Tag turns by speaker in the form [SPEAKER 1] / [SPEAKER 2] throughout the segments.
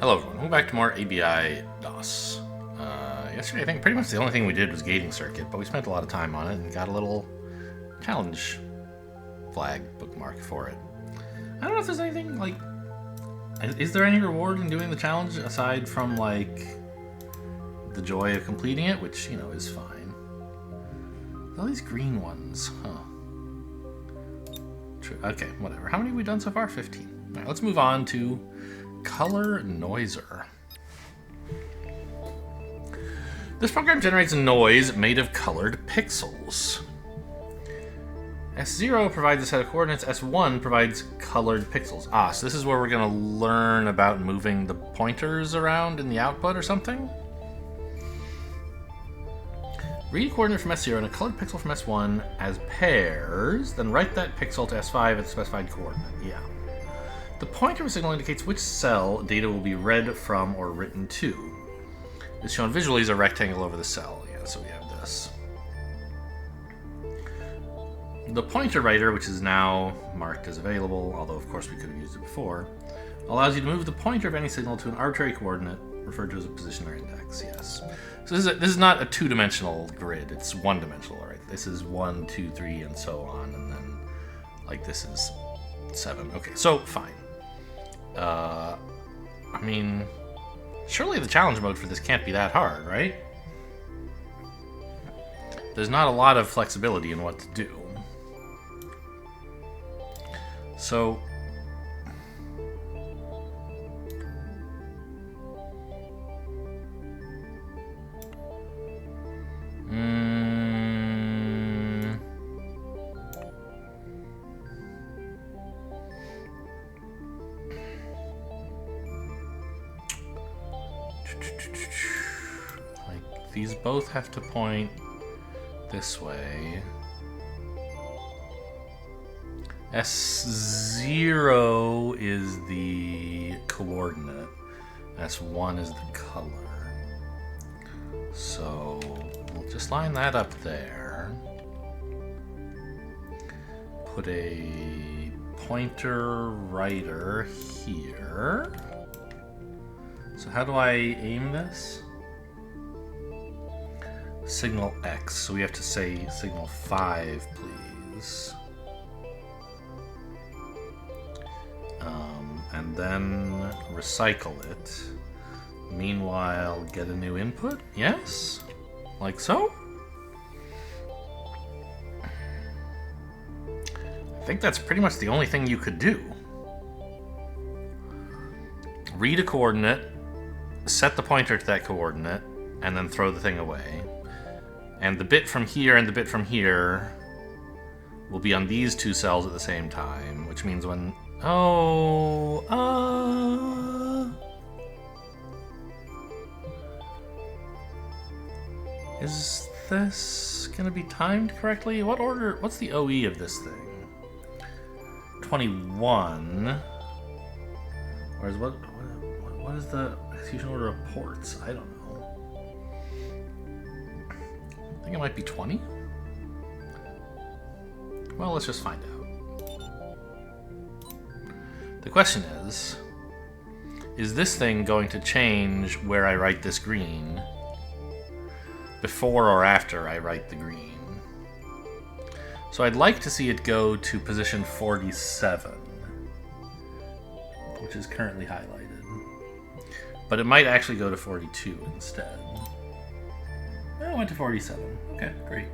[SPEAKER 1] Hello everyone, welcome back to more ABI-DOS. Yesterday I think pretty much the only thing we did was gating circuit, but we spent a lot of time on it and got a little challenge flag bookmark for it. I don't know if there's anything, like, is there any reward in doing the challenge aside from, like, the joy of completing it, which, you know, is fine. All these green ones, huh. Okay, whatever. How many have we done so far? 15. Alright, let's move on to Color Noiser. This program generates a noise made of colored pixels. S0 provides a set of coordinates, S1 provides colored pixels. So this is where we're going to learn about moving the pointers around in the output or something? Read a coordinate from S0 and a colored pixel from S1 as pairs, then write that pixel to S5 at the specified coordinate. Yeah. The pointer signal indicates which cell data will be read from or written to. It's shown visually as a rectangle over the cell. Yeah, so we have this. The pointer writer, which is now marked as available, although of course we could have used it before, allows you to move the pointer of any signal to an arbitrary coordinate referred to as a position or index. Yes. So this is not a two-dimensional grid. It's one-dimensional, right? This is 1, 2, 3, and so on, and then like this is 7. Okay, so fine. I mean, surely the challenge mode for this can't be that hard, right? There's not a lot of flexibility in what to do. So, like, these both have to point this way. S0 is the coordinate. S1 is the color. So we'll just line that up there. Put a pointer writer here. So how do I aim this? Signal X. So we have to say signal 5, please. And then recycle it. Meanwhile, get a new input? Yes? Like so? I think that's pretty much the only thing you could do. Read a coordinate, set the pointer to that coordinate, and then throw the thing away. And the bit from here and the bit from here will be on these two cells at the same time, which means when... Is this gonna be timed correctly? What order? What's the OE of this thing? 21. Or is what is the execution order of ports? I don't know. I think it might be 20. Well, let's just find out. The question is this thing going to change where I write this green before or after I write the green? So I'd like to see it go to position 47, which is currently highlighted. But it might actually go to 42 instead. Oh, it went to 47. Okay, great.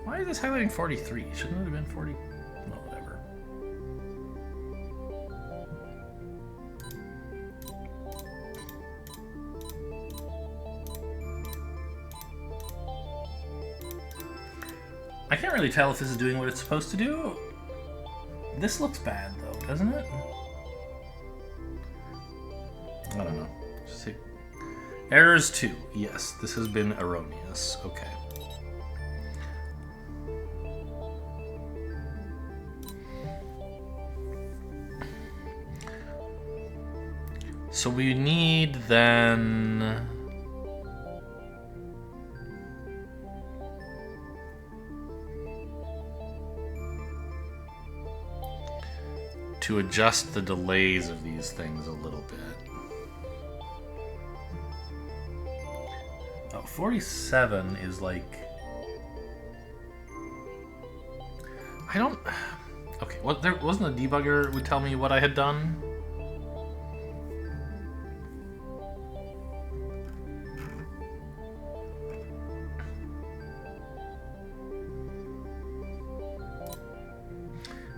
[SPEAKER 1] Why is this highlighting 43? Shouldn't it have been 40? Well, whatever. I can't really tell if this is doing what it's supposed to do. This looks bad, though, doesn't it? I don't know. Just see. Errors 2. Yes, this has been erroneous. Okay. So we need then to adjust the delays of these things a little bit. Oh, 47 is like... I don't... Okay, what, there wasn't a debugger would tell me what I had done?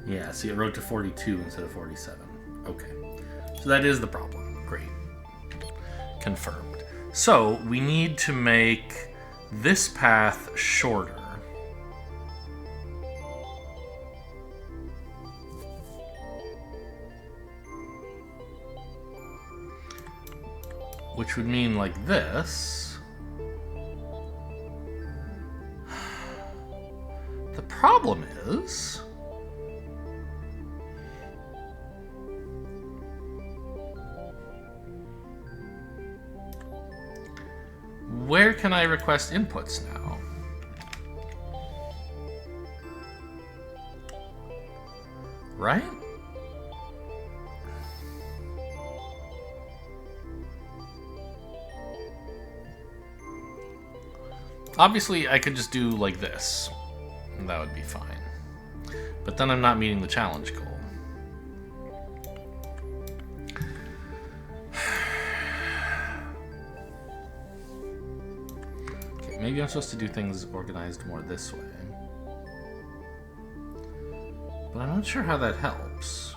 [SPEAKER 1] Yeah, see, it wrote to 42 instead of 47. Okay. So that is the problem. Great. Confirmed. So, we need to make this path shorter. Which would mean like this. The problem is... where can I request inputs now? Right? Obviously, I could just do like this, and that would be fine. But then I'm not meeting the challenge goal. Okay, maybe I'm supposed to do things organized more this way. But I'm not sure how that helps.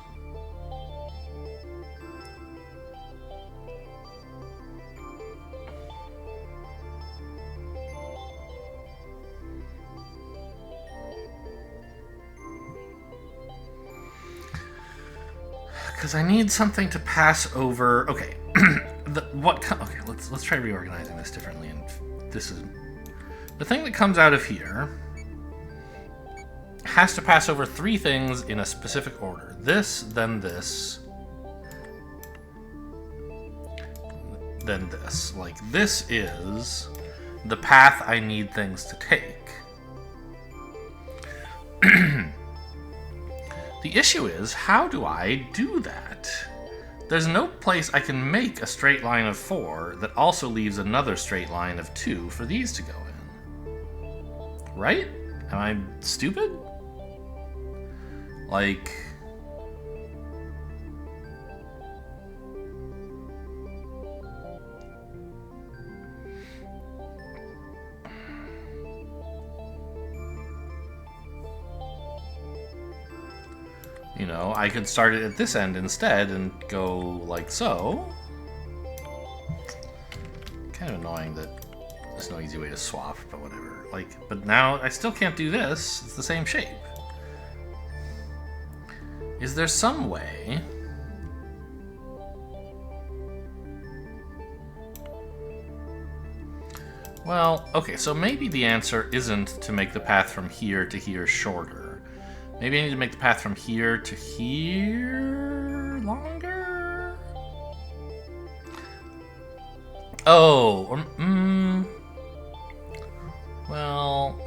[SPEAKER 1] Because I need something to pass over. Okay, okay, let's try reorganizing this differently. And this is the thing that comes out of here has to pass over three things in a specific order. This, then this, then this. Like, this is the path I need things to take. The issue is, how do I do that? There's no place I can make a straight line of 4 that also leaves another straight line of 2 for these to go in. Right? Am I stupid? Like... you know, I could start it at this end instead and go like so. Kind of annoying that there's no easy way to swap, but whatever. Like, but now I still can't do this. It's the same shape. Is there some way? Well, okay, so maybe the answer isn't to make the path from here to here shorter. Maybe I need to make the path from here to here longer? Oh, or, well,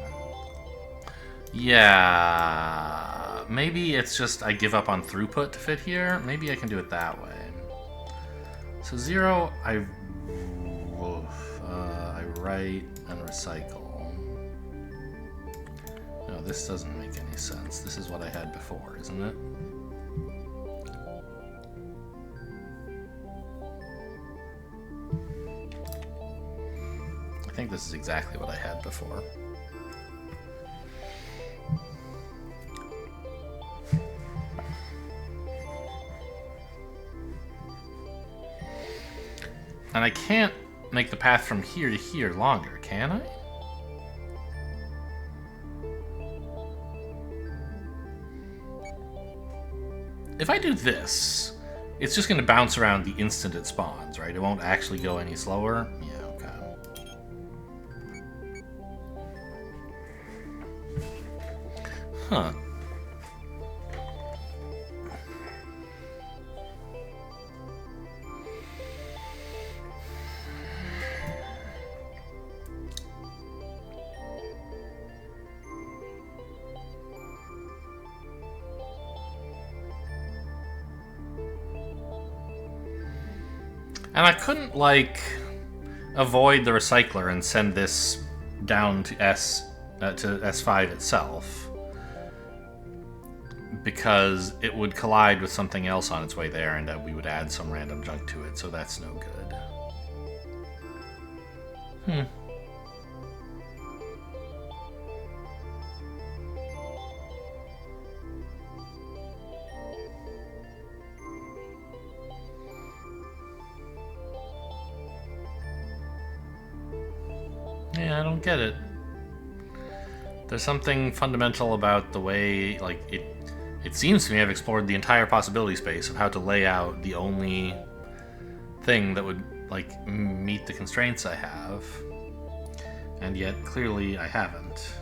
[SPEAKER 1] yeah, maybe it's just I give up on throughput to fit here. Maybe I can do it that way. So 0, I write and recycle. No, this doesn't make any sense. This is what I had before, isn't it? I think this is exactly what I had before. And I can't make the path from here to here longer, can I? If I do this, it's just going to bounce around the instant it spawns, right? It won't actually go any slower. Yeah, okay. Huh. And I couldn't, like, avoid the recycler and send this down to S5 itself, because it would collide with something else on its way there, and we would add some random junk to it, so that's no good. Yeah, I don't get it. There's something fundamental about the way, like, it seems to me I've explored the entire possibility space of how to lay out the only thing that would, like, meet the constraints I have. And yet, clearly, I haven't.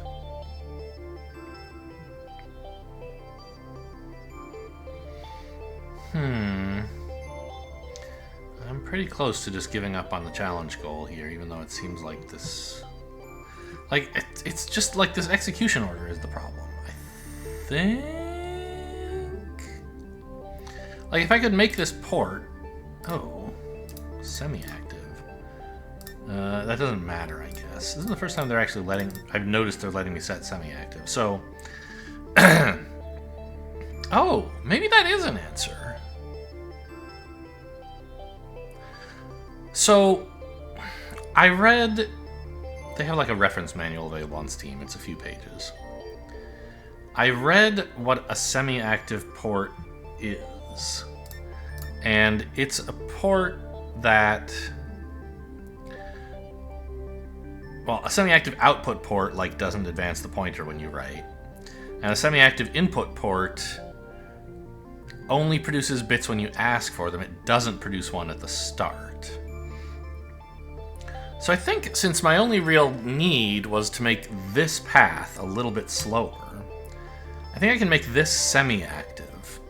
[SPEAKER 1] I'm pretty close to just giving up on the challenge goal here, even though it seems like this... Like, it's just like this execution order is the problem, I think? Like, if I could make this port... Oh, semi-active. That doesn't matter, I guess. This is the first time they're actually letting... I've noticed they're letting me set semi-active, so... Oh, maybe that is an answer. So, I read... They have like a reference manual available on Steam. It's a few pages. I read what a semi-active port is. And it's a port that... Well, a semi-active output port, like, doesn't advance the pointer when you write. And a semi-active input port only produces bits when you ask for them. It doesn't produce one at the start. So I think since my only real need was to make this path a little bit slower, I think I can make this semi-active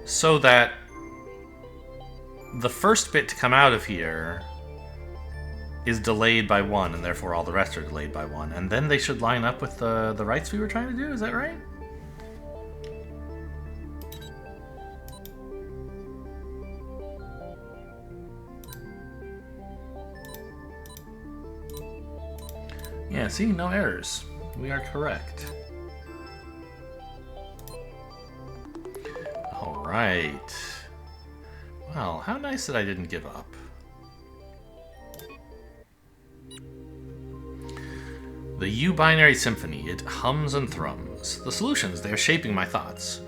[SPEAKER 1] so that the first bit to come out of here is delayed by 1, and therefore all the rest are delayed by 1. And then they should line up with the writes we were trying to do, is that right? Yeah, see, no errors. We are correct. Alright. Well, how nice that I didn't give up. The U-binary symphony, it hums and thrums. The solutions, they are shaping my thoughts.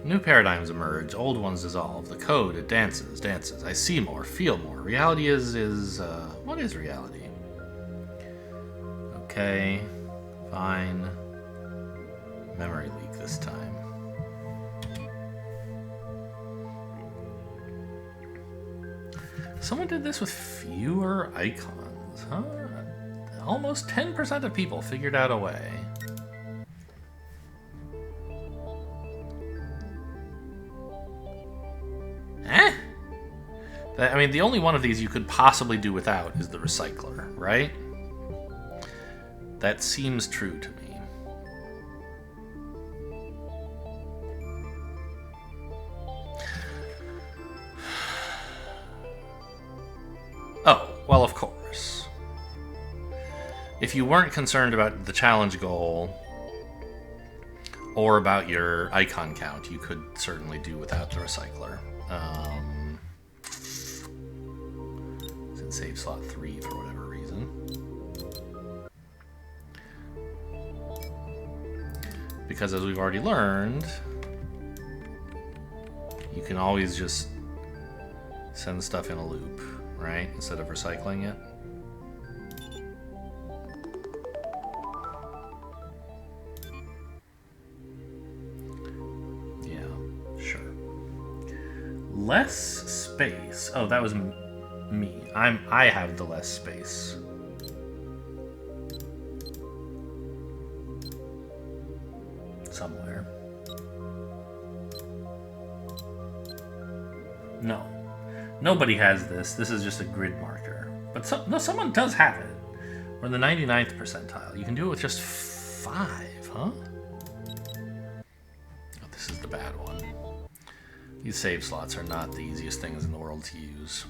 [SPEAKER 1] New paradigms emerge, old ones dissolve. The code, it dances, dances. I see more, feel more. Reality what is reality? Okay, fine. Memory leak this time. Someone did this with fewer icons, huh? Almost 10% of people figured out a way. Eh? I mean, the only one of these you could possibly do without is the recycler, right? That seems true to me. Oh, well, of course. If you weren't concerned about the challenge goal or about your icon count, you could certainly do without the recycler. Since save slot 3 for whatever reason. Because as we've already learned, you can always just send stuff in a loop, right? Instead of recycling it. Yeah, sure. Less space. Oh, that was me. I have the less space. Somewhere. No. Nobody has this. This is just a grid marker. But no, someone does have it. We're in the 99th percentile. You can do it with just 5, huh? Oh, this is the bad one. These save slots are not the easiest things in the world to use.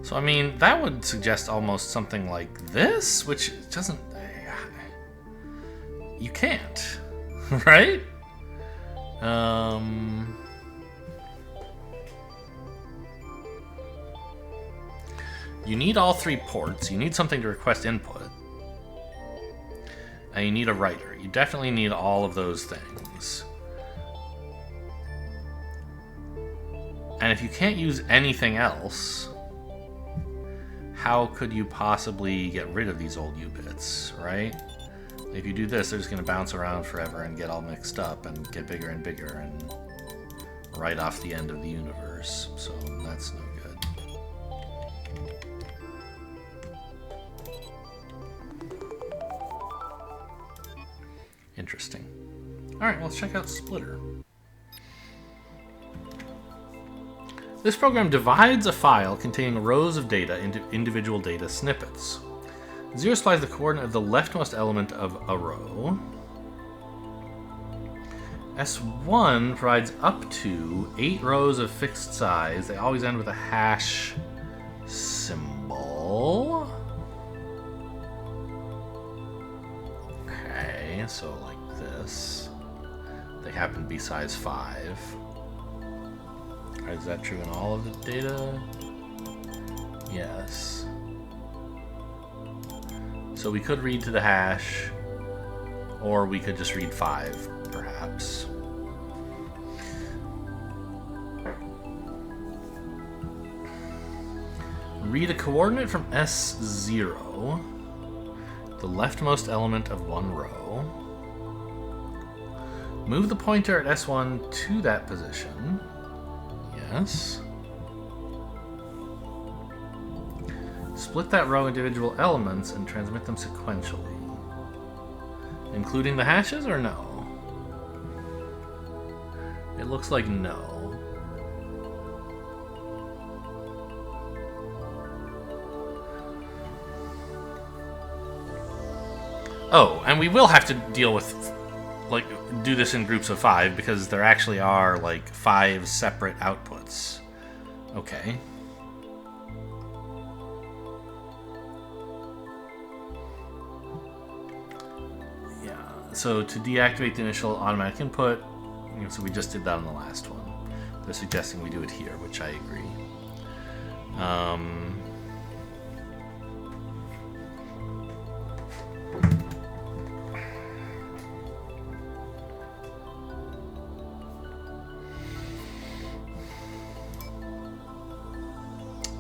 [SPEAKER 1] So, I mean, that would suggest almost something like this, which doesn't... You can't, right? You need all 3 ports. You need something to request input. And you need a writer. You definitely need all of those things. And if you can't use anything else, how could you possibly get rid of these old U-bits, right? If you do this, they're just going to bounce around forever and get all mixed up and get bigger and bigger and right off the end of the universe. So that's no good. Interesting. Alright, well, let's check out Splitter. This program divides a file containing rows of data into individual data snippets. 0 supplies the coordinate of the leftmost element of a row. S1 provides up to 8 rows of fixed size. They always end with a hash symbol. Okay, so like this. They happen to be size 5. Is that true in all of the data? Yes. So we could read to the hash, or we could just read 5, perhaps. Read a coordinate from S0, the leftmost element of one row. Move the pointer at S1 to that position. Yes. Split that row into individual elements and transmit them sequentially. Including the hashes or no? It looks like no. Oh, and we will have to deal with, like, do this in groups of 5 because there actually are, like, 5 separate outputs. Okay. So to deactivate the initial automatic input, so we just did that on the last one. They're suggesting we do it here, which I agree.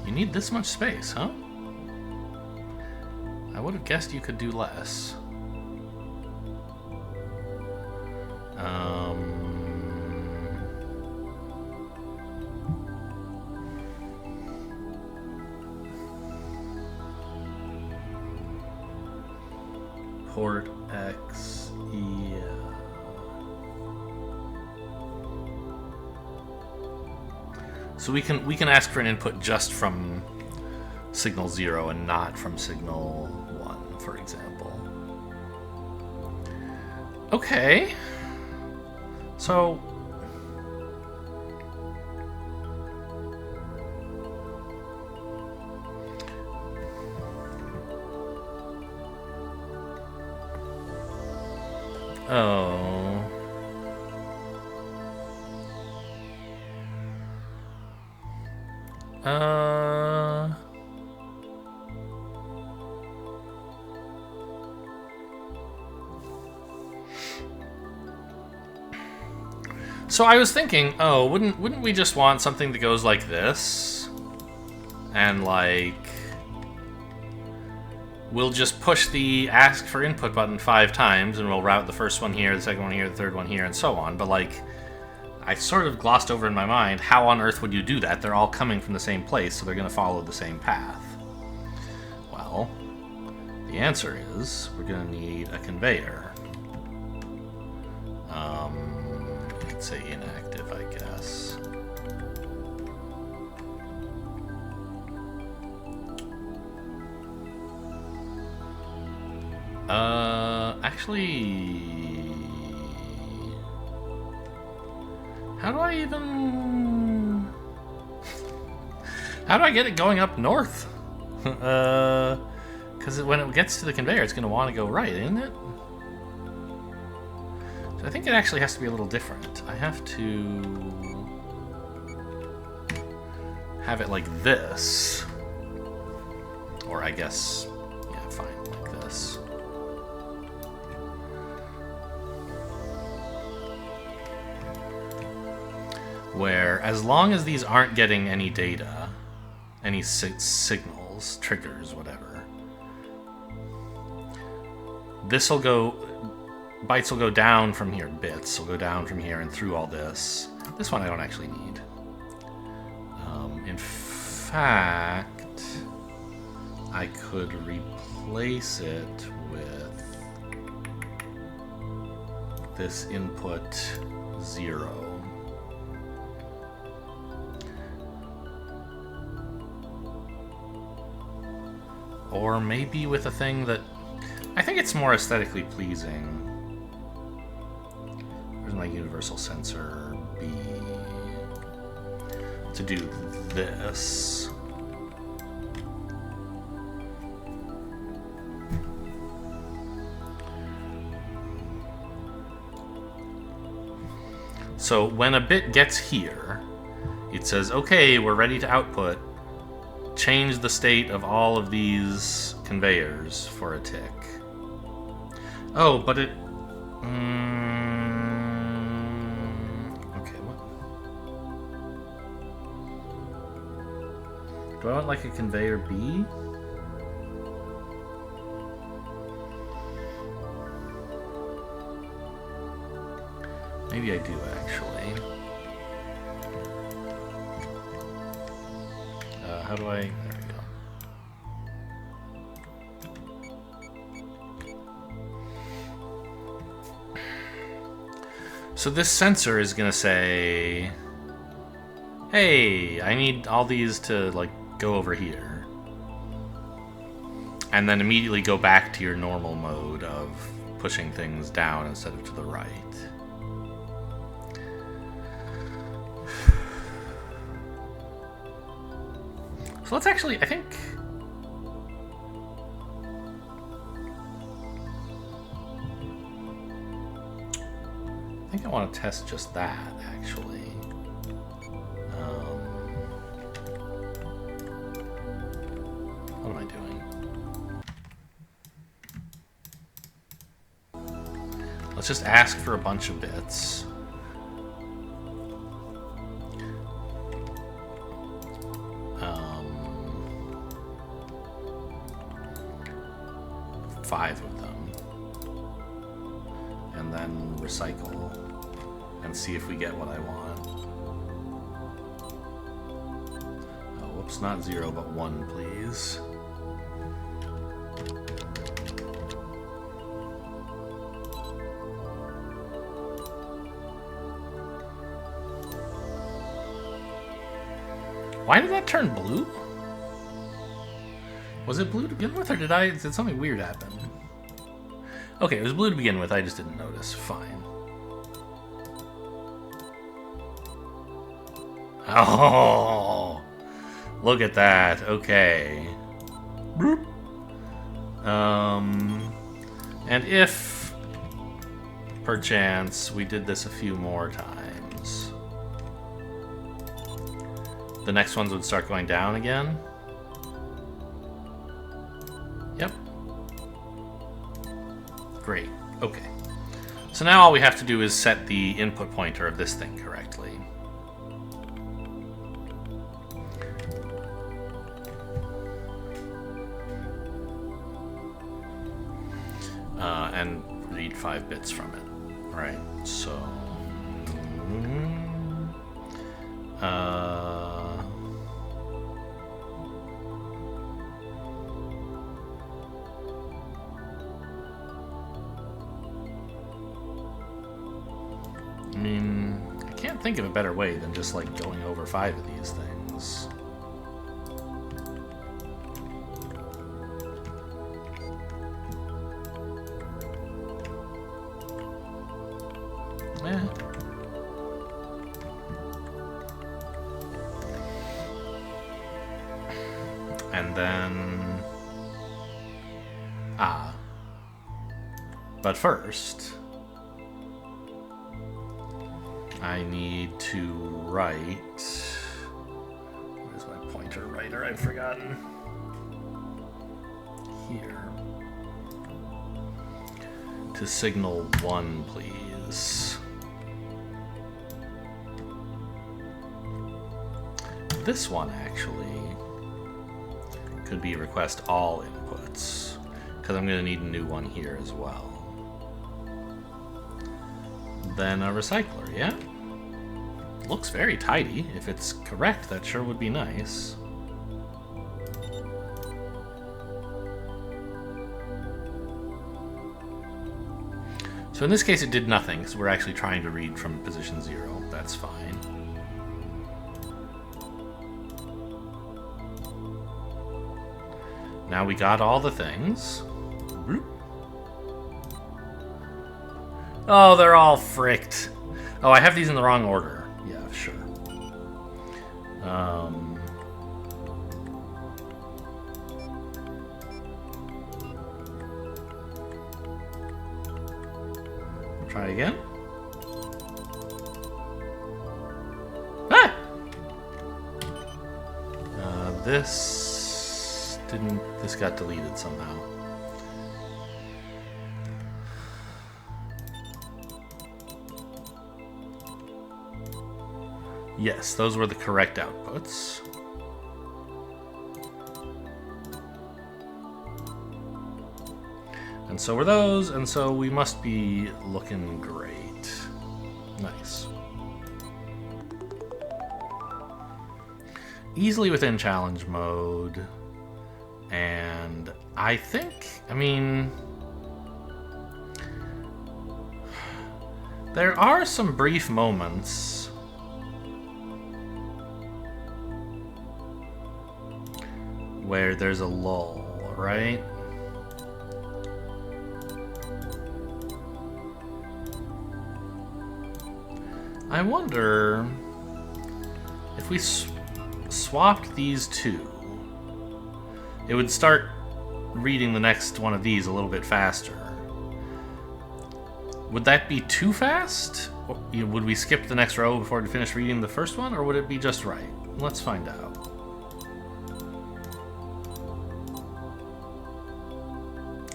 [SPEAKER 1] You need this much space, huh? I would have guessed you could do less. Port X, yeah. So we can ask for an input just from signal 0 and not from signal 1, for example. Okay. So So I was thinking, oh, wouldn't we just want something that goes like this? And like we'll just push the ask for input button 5 times and we'll route the first one here, the second one here, the third one here, and so on. But like I sort of glossed over in my mind, how on earth would you do that? They're all coming from the same place, so they're going to follow the same path. Well, the answer is we're going to need a conveyor. Let's say inactive, I guess. Actually... How do I even... How do I get it going up north? Because when it gets to the conveyor, it's going to want to go right, isn't it? So I think it actually has to be a little different. I have to have it like this. Or I guess, yeah, fine, like this. Where, as long as these aren't getting any data, any signals, triggers, whatever, this'll go, bytes will go down from here, bits will go down from here and through all this. This one I don't actually need. In fact, I could replace it with this input 0. Or maybe with a thing that... I think it's more aesthetically pleasing. Where's my universal sensor? B. To do this. So when a bit gets here, it says, okay, we're ready to output. Change the state of all of these conveyors for a tick. Oh, but it... okay, what? Do I want like a conveyor B? Maybe I do, actually. How do I... There we go. So this sensor is going to say, hey, I need all these to, like, go over here. And then immediately go back to your normal mode of pushing things down instead of to the right. So let's actually, I think... I want to test just that, actually. What am I doing? Let's just ask for a bunch of bits. 5 of them, and then recycle and see if we get what I want. Oh, whoops, not 0, but 1, please. Why did that turn blue? Was it blue to begin with, or did something weird happen? Okay, it was blue to begin with, I just didn't notice. Fine. Oh! Look at that. Okay. Boop. And if, perchance, we did this a few more times, the next ones would start going down again. Yep. Great. Okay. So now all we have to do is set the input pointer of this thing correctly. And read 5 bits from it. Right. So... I mean, I can't think of a better way than just like going over 5 of these things. Eh. And then... But first... I need to write... Where's my pointer writer? I've forgotten. Here. To signal 1, please. This one, actually, could be request all inputs, because I'm going to need a new one here as well. Then a recycler, yeah? Looks very tidy. If it's correct, that sure would be nice. So in this case it did nothing, because we're actually trying to read from position 0. That's fine. Now we got all the things. Oh, they're all fricked. Oh, I have these in the wrong order. Yeah, sure. Try again. Ah! This didn't... This got deleted somehow. Yes, those were the correct outputs. And so were those, and so we must be looking great. Nice. Easily within challenge mode. And I think, I mean... There are some brief moments where there's a lull, right? I wonder if we swapped these two, it would start reading the next one of these a little bit faster. Would that be too fast? Would we skip the next row before we finish reading the first one, or would it be just right? Let's find out.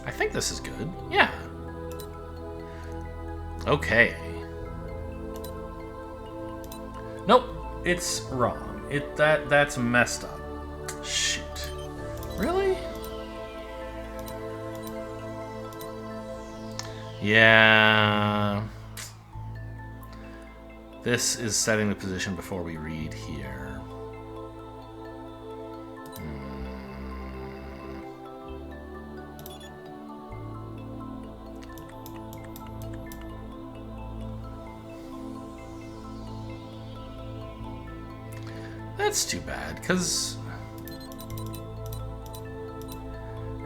[SPEAKER 1] I think this is good. Yeah. Okay. Nope, it's wrong. That's messed up. Shit. Really? Yeah. This is setting the position before we read here. That's too bad, because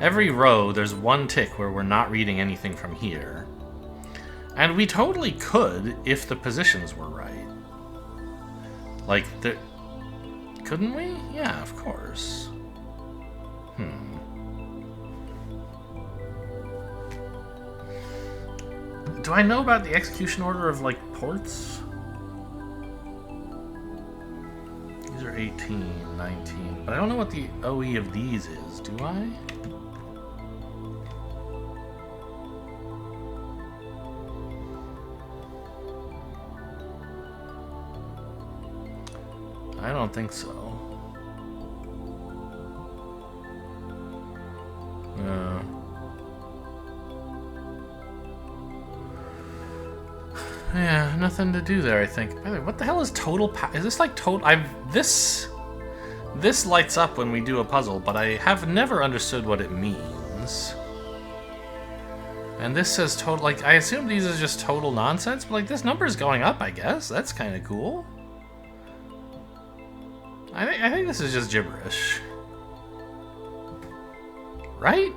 [SPEAKER 1] every row there's one tick where we're not reading anything from here. And we totally could if the positions were right. Like, couldn't we? Yeah, of course. Do I know about the execution order of, like, ports? These are 18, 19, but I don't know what the OE of these is, do I? I don't think so. Yeah, nothing to do there, I think. By the way, what the hell is total power? Is this like total... This lights up when we do a puzzle, but I have never understood what it means. And this says total... Like, I assume these is just total nonsense, but like, this number is going up, I guess. That's kind of cool. I think this is just gibberish. Right?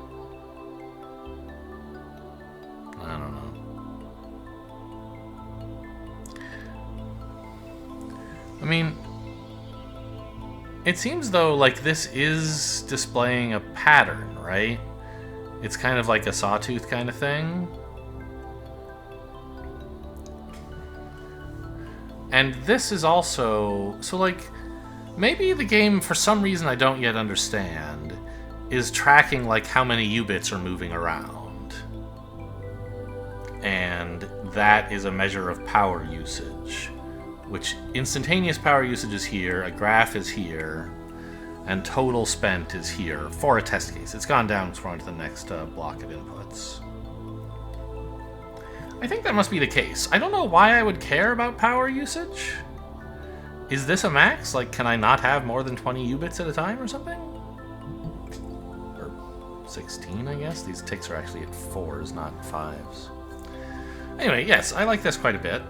[SPEAKER 1] I don't know. It seems though like this is displaying a pattern, right? It's kind of like a sawtooth kind of thing. And this is also... So, like, maybe the game, for some reason I don't yet understand, is tracking, like, how many U-bits are moving around. And that is a measure of power usage. Which, instantaneous power usage is here, a graph is here, and total spent is here for a test case. It's gone down, it's going to the next block of inputs. I think that must be the case. I don't know why I would care about power usage. Is this a max? Like, can I not have more than 20 U-bits at a time or something? Or 16, I guess? These ticks are actually at 4s, not 5s. Anyway, yes, I like this quite a bit.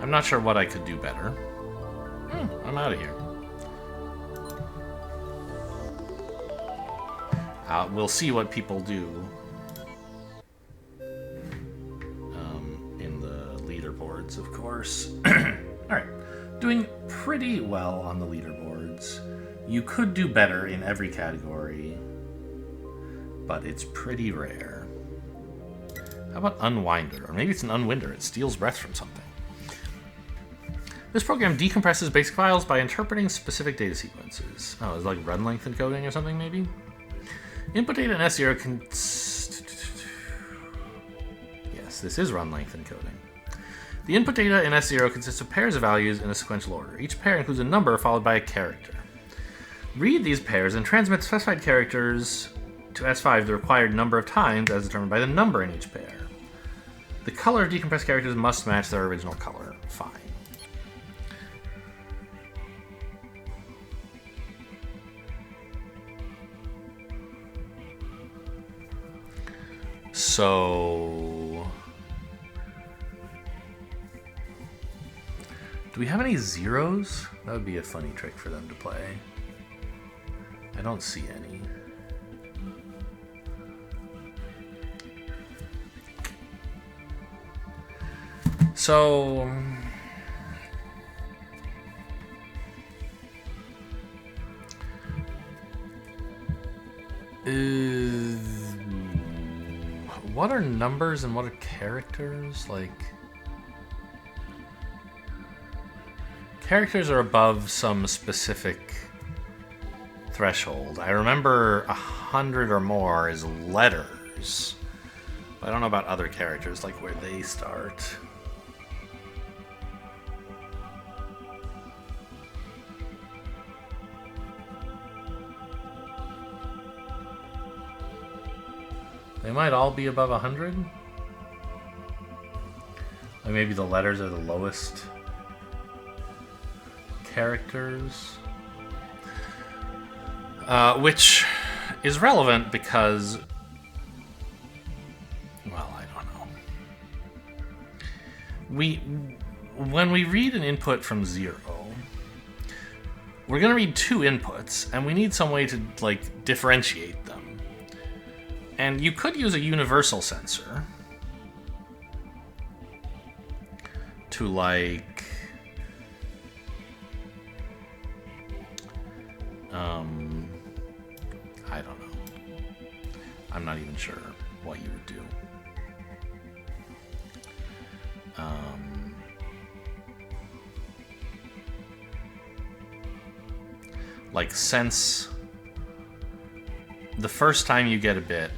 [SPEAKER 1] I'm not sure what I could do better. I'm out of here. We'll see what people do in the leaderboards, of course. Alright, doing pretty well on the leaderboards. You could do better in every category, but it's pretty rare. How about Unwinder? Or maybe it's an Unwinder. It steals breath from something. This program decompresses basic files by interpreting specific data sequences. Oh, it's like run length encoding or something, maybe? Input data in S0 can... Yes, this is run length encoding. The input data in S0 consists of pairs of values in a sequential order. Each pair includes a number followed by a character. Read these pairs and transmit specified characters to S5 the required number of times as determined by the number in each pair. The color of decompressed characters must match their original color. Fine. So, do we have any zeros? That would be a funny trick for them to play. I don't see any. So, what are numbers and what are characters? Like, characters are above some specific threshold. I remember 100 or more is letters. But I don't know about other characters, like where they start. They might all be above 100. Like maybe the letters are the lowest characters. Which is relevant because, well, I don't know. When we read an input from 0, we're going to read 2 inputs, and we need some way to, like, differentiate them. And you could use a universal sensor to, like, I don't know. I'm not even sure what you would do. Like, sense the first time you get a bit.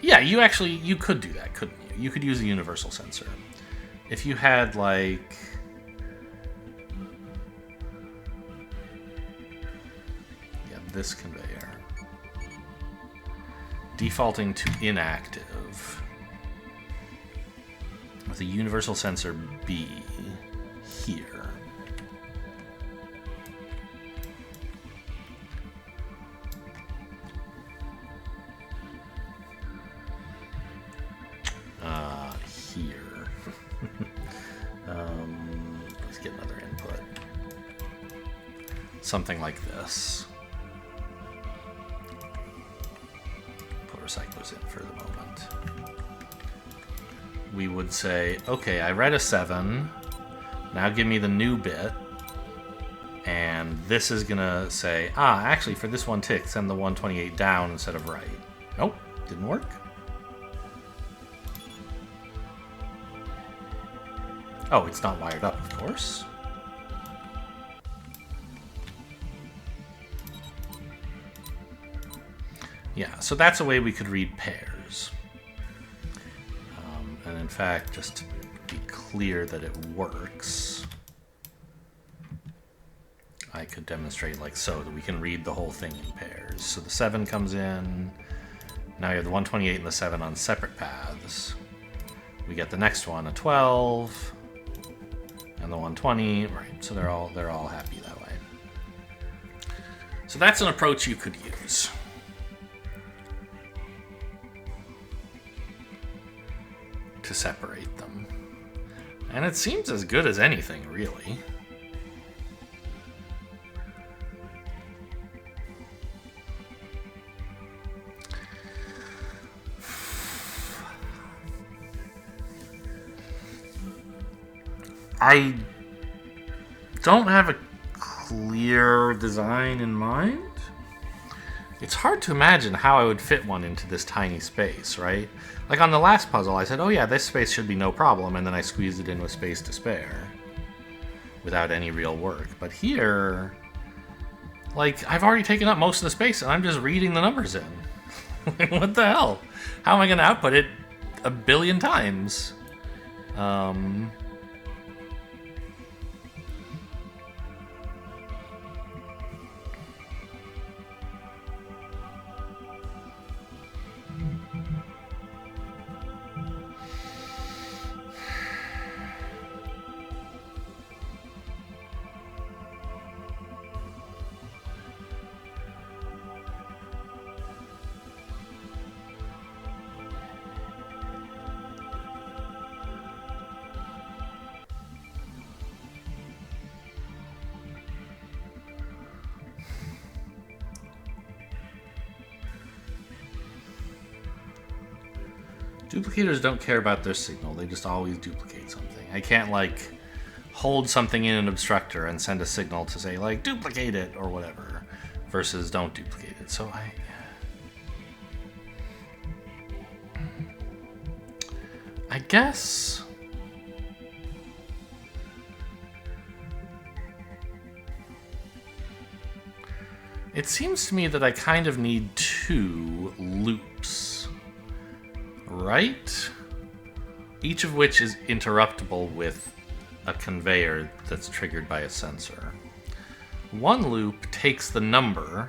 [SPEAKER 1] Yeah, you could do that, couldn't you? You could use a universal sensor. If you had, like, yeah, this conveyor defaulting to inactive with a universal sensor B here. Here. Let's get another input. Something like this. Put recyclers in for the moment. we would say, okay, I read a 7. Now give me the new bit. And this is going to say, actually, for this one tick, send the 128 down instead of right. Nope, didn't work. Oh, it's not wired up, of course. Yeah, so that's a way we could read pairs. And in fact, just to be clear that it works, I could demonstrate like so, that we can read the whole thing in pairs. So the 7 comes in. Now you have the 128 and the 7 on separate paths. We get the next one, a 12, and the 120. Right, so they're all happy that way. So that's an approach you could use. To separate them. And it seems as good as anything, really. I don't have a clear design in mind. It's hard to imagine how I would fit one into this tiny space, right? Like on the last puzzle, I said, oh yeah, this space should be no problem, and then I squeezed it in with space to spare without any real work. But here, like, I've already taken up most of the space, and I'm just reading the numbers in. What the hell? How am I going to output it a billion times? Duplicators don't care about their signal, they just always duplicate something. I can't, like, hold something in an obstructor and send a signal to say, like, duplicate it or whatever, versus don't duplicate it. So I guess it seems to me that I kind of need 2 loops, right? Each of which is interruptible with a conveyor that's triggered by a sensor. One loop takes the number,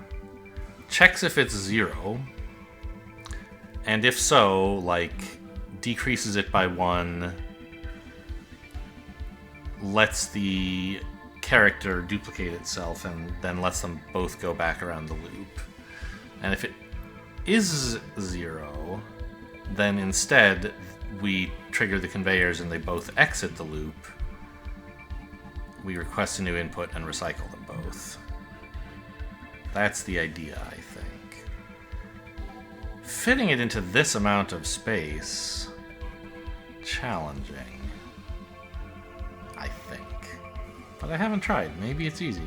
[SPEAKER 1] checks if it's 0, and if so, like, decreases it by 1, lets the character duplicate itself, and then lets them both go back around the loop. And if it is 0, then instead we trigger the conveyors and they both exit the loop. We request a new input and recycle them both. That's the idea, I think. Fitting it into this amount of space, challenging, I think. But I haven't tried. Maybe it's easy.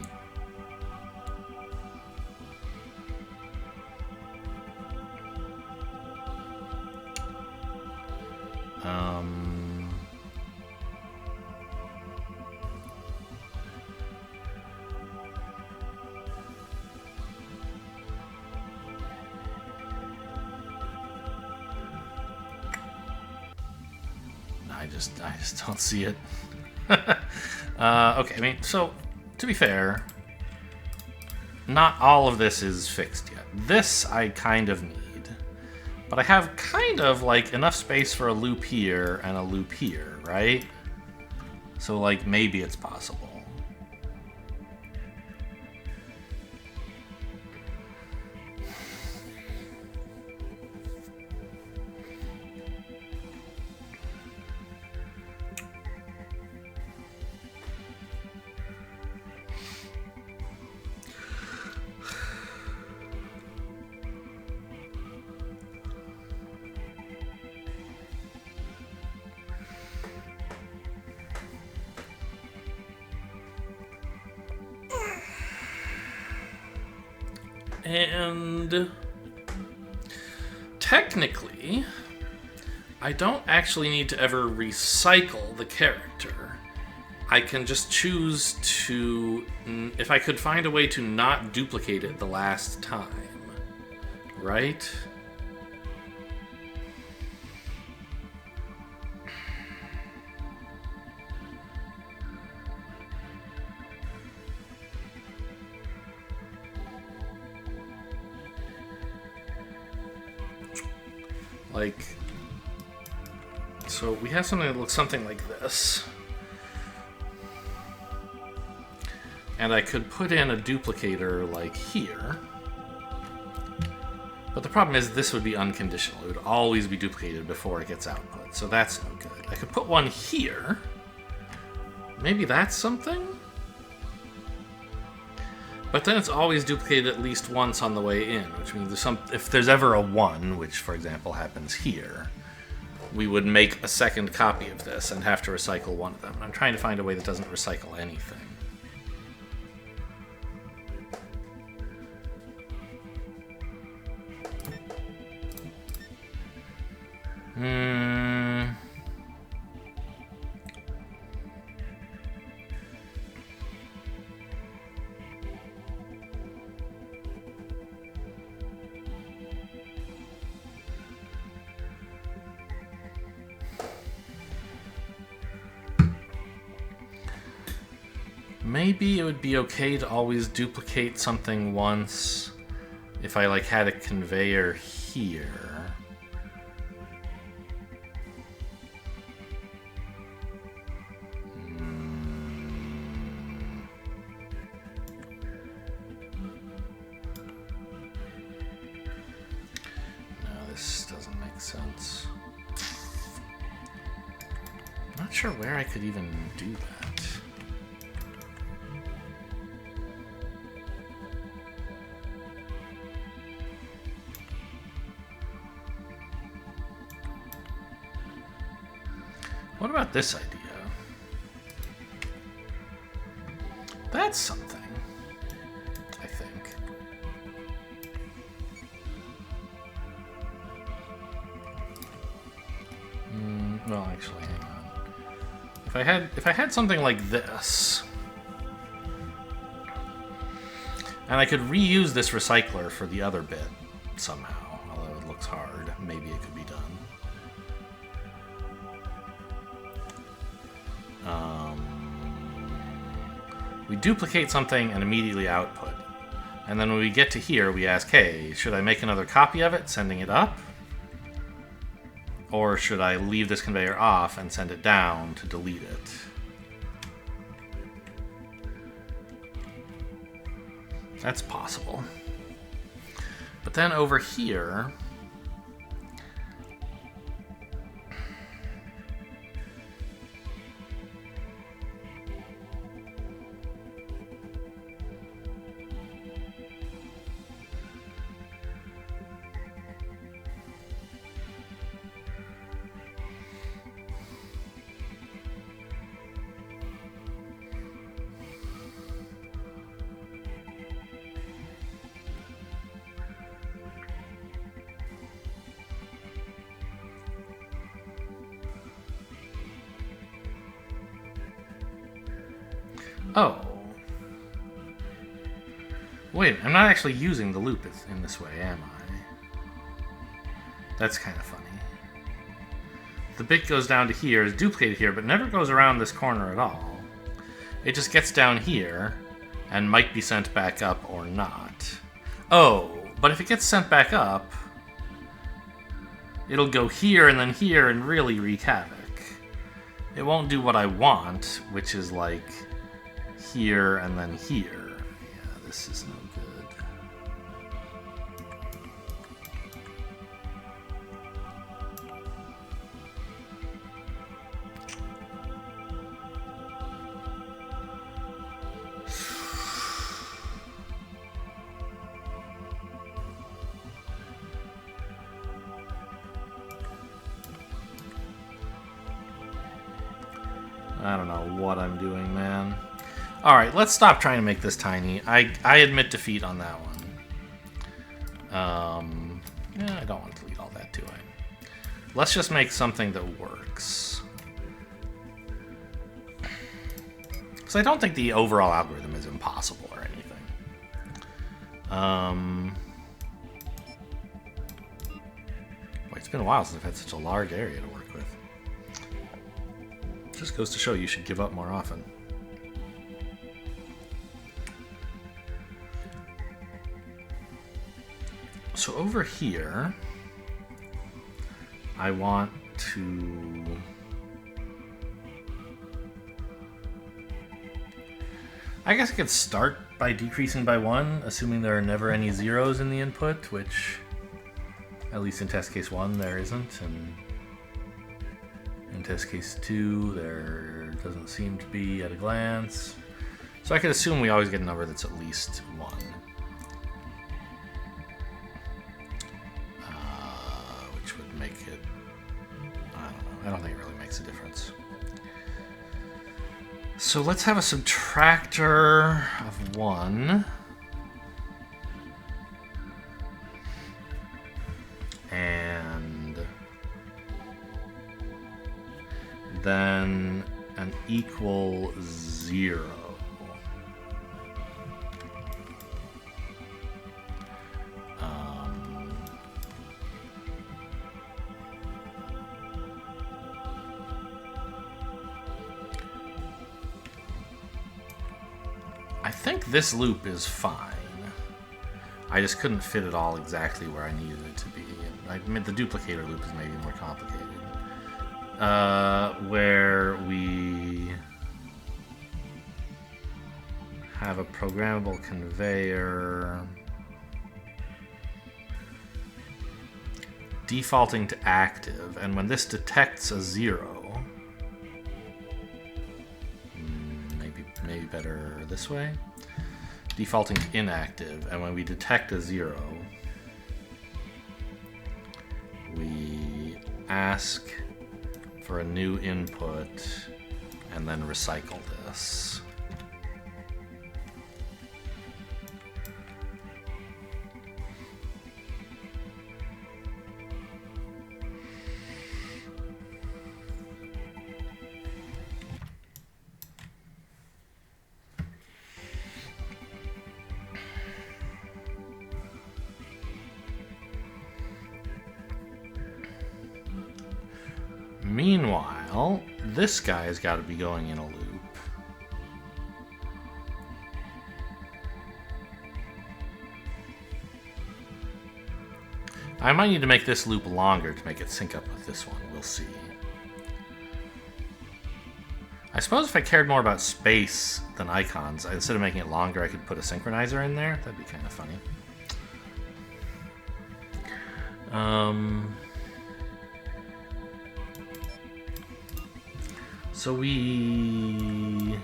[SPEAKER 1] I just don't see it. Okay, I mean, so, to be fair, not all of this is fixed yet. This I kind of need. But I have kind of, like, enough space for a loop here and a loop here, right? So, like, maybe it's possible. And technically, I don't actually need to ever recycle the character. I can just choose to, if I could find a way to not duplicate it the last time, right? Like, so we have something that looks something like this. And I could put in a duplicator like here. But the problem is this would be unconditional. It would always be duplicated before it gets output. So that's no good. I could put one here. Maybe that's something? But then it's always duplicated at least once on the way in, which means if there's ever a 1, which for example happens here, we would make a second copy of this and have to recycle one of them. I'm trying to find a way that doesn't recycle anything. Maybe it would be okay to always duplicate something once if I like had a conveyor here. No, this doesn't make sense. I'm not sure where I could even do that. What about this idea? That's something, I think. Well, actually, hang on. If I had something like this, and I could reuse this recycler for the other bit somehow, although it looks hard, maybe it could be done. We duplicate something and immediately output. And then when we get to here, we ask, hey, should I make another copy of it, sending it up? Or should I leave this conveyor off and send it down to delete it? That's possible. But then over here, oh. Wait, I'm not actually using the loop in this way, am I? That's kind of funny. The bit goes down to here, is duplicated here, but never goes around this corner at all. It just gets down here, and might be sent back up or not. Oh, but if it gets sent back up, it'll go here and really wreak havoc. It won't do what I want, which is like here and then here. Yeah, this is no good. I don't know what I'm doing, man. Alright, let's stop trying to make this tiny. I admit defeat on that one. Yeah, I don't want to delete all that, do I? Let's just make something that works. So I don't think the overall algorithm is impossible or anything. Boy, it's been a while since I've had such a large area to work with. Just goes to show you should give up more often. So over here, I want to... I guess I could start by decreasing by 1, assuming there are never any zeros in the input, which, at least in test case 1, there isn't, and in test case 2, there doesn't seem to be at a glance. So I could assume we always get a number that's at least 1. Which would make it... I don't know. I don't think it really makes a difference. So let's have a subtractor of 1. And then an equal 0. I think this loop is fine. I just couldn't fit it all exactly where I needed it to be. I mean, the duplicator loop is maybe more complicated. Where we have a programmable conveyor defaulting to active, and when this detects a 0, maybe better this way, defaulting to inactive, and when we detect a 0, we ask for a new input and then recycle this. Meanwhile, this guy has got to be going in a loop. I might need to make this loop longer to make it sync up with this one. We'll see. I suppose if I cared more about space than icons, instead of making it longer, I could put a synchronizer in there. That'd be kind of funny. So we...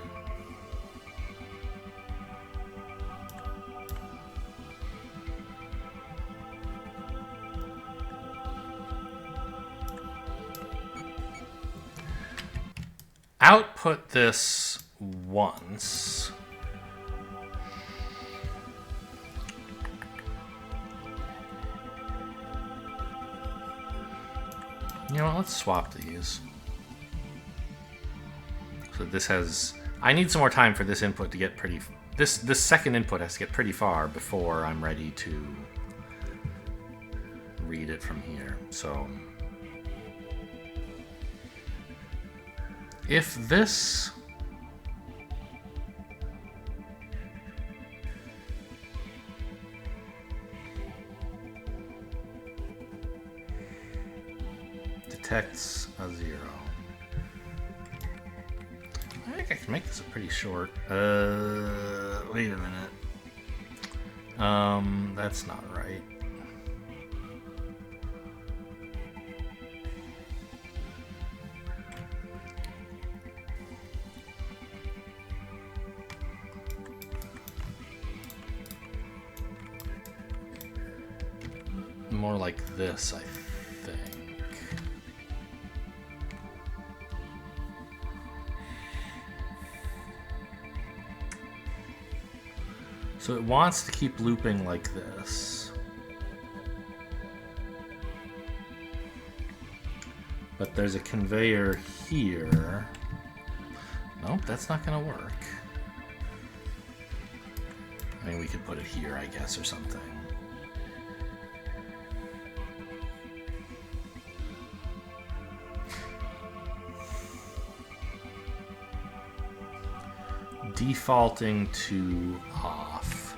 [SPEAKER 1] output this once. You know what, let's swap these. So this has... I need some more time for this input to get pretty... This second input has to get pretty far before I'm ready to read it from here. So... if this... detects a 0. I think I can make this a pretty short... wait a minute. That's not right. More like this, I think. So it wants to keep looping like this. But there's a conveyor here. Nope, that's not gonna work. I mean, we could put it here, I guess, or something. Defaulting to off.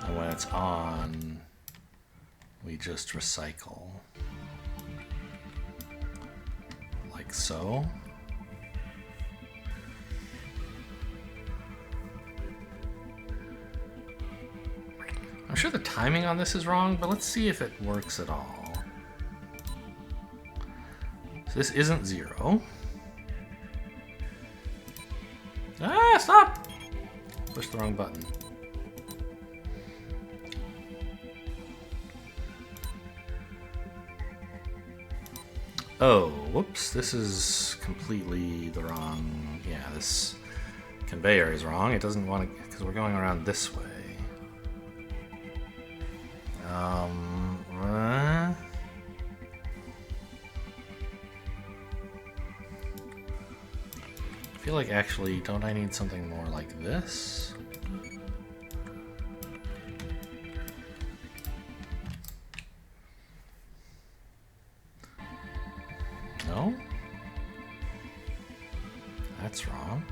[SPEAKER 1] And when it's on, we just recycle. Like so. I'm sure the timing on this is wrong, but let's see if it works at all. So this isn't 0. Ah, stop! Push the wrong button. Oh, whoops, this is completely the wrong... Yeah, this conveyor is wrong. It doesn't want to... because we're going around this way. I feel like actually, don't I need something more like this? No? That's wrong.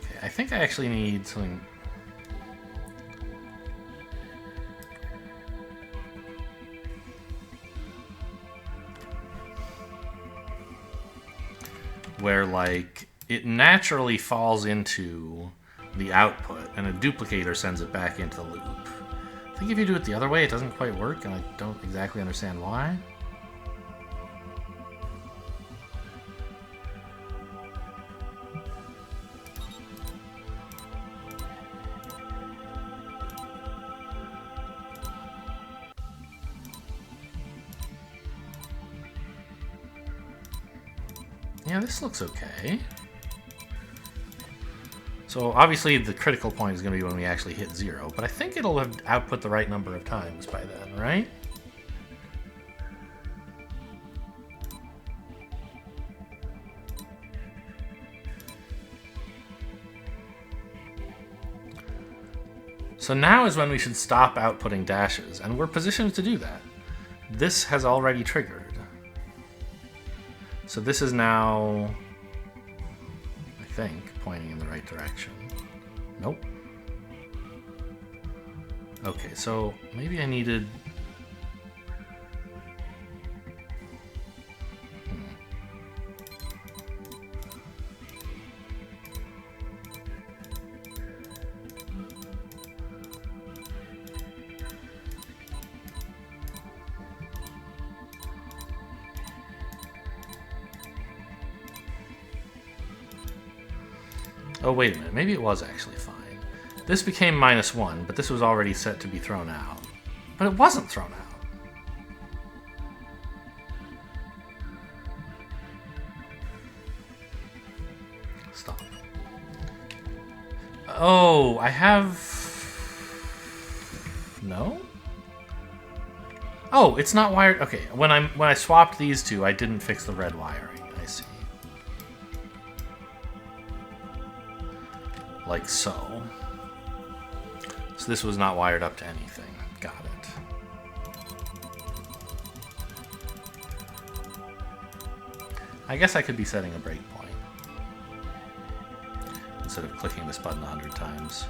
[SPEAKER 1] Okay, I think I actually need something. Where, like, it naturally falls into the output, and a duplicator sends it back into the loop. I think if you do it the other way, it doesn't quite work, and I don't exactly understand why. Yeah, this looks okay. So obviously the critical point is going to be when we actually hit 0, but I think it'll have output the right number of times by then, right? So now is when we should stop outputting dashes, and we're positioned to do that. This has already triggered. So this is now, I think, pointing in the right direction. Nope. Okay, so maybe I needed... Oh, wait a minute. Maybe it was actually fine. This became -1, but this was already set to be thrown out. But it wasn't thrown out. Stop. Oh, I have... No? Oh, it's not wired... Okay, when I swapped these two, I didn't fix the red wiring. I see. Like so. So this was not wired up to anything. Got it. I guess I could be setting a breakpoint instead of clicking this button 100 times.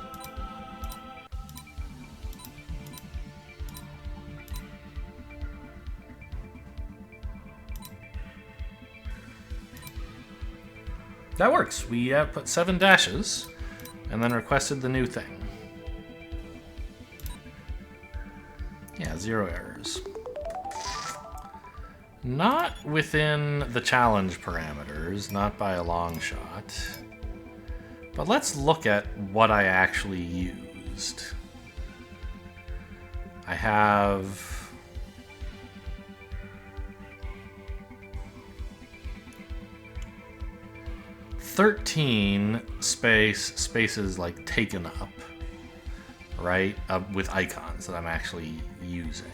[SPEAKER 1] That works. We put 7 dashes and then requested the new thing. Yeah, 0 errors. Not within the challenge parameters, not by a long shot. But let's look at what I actually used. I have 13 spaces like taken up, right? With icons that I'm actually using.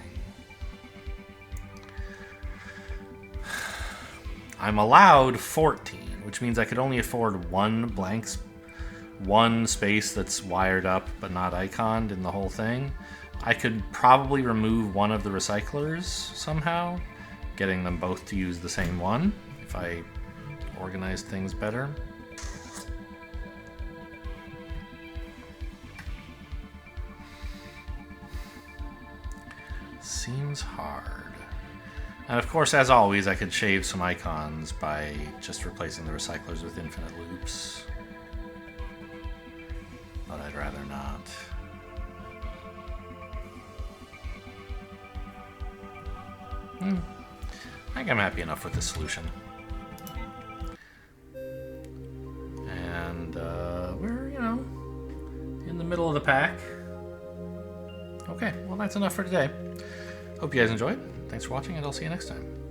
[SPEAKER 1] I'm allowed 14, which means I could only afford one space that's wired up but not iconed in the whole thing. I could probably remove one of the recyclers somehow, getting them both to use the same one if I organized things better. Seems hard. And of course, as always, I could shave some icons by just replacing the recyclers with infinite loops. But I'd rather not. I think I'm happy enough with this solution. And we're, in the middle of the pack. Okay, well that's enough for today. Hope you guys enjoyed. Thanks for watching, and I'll see you next time.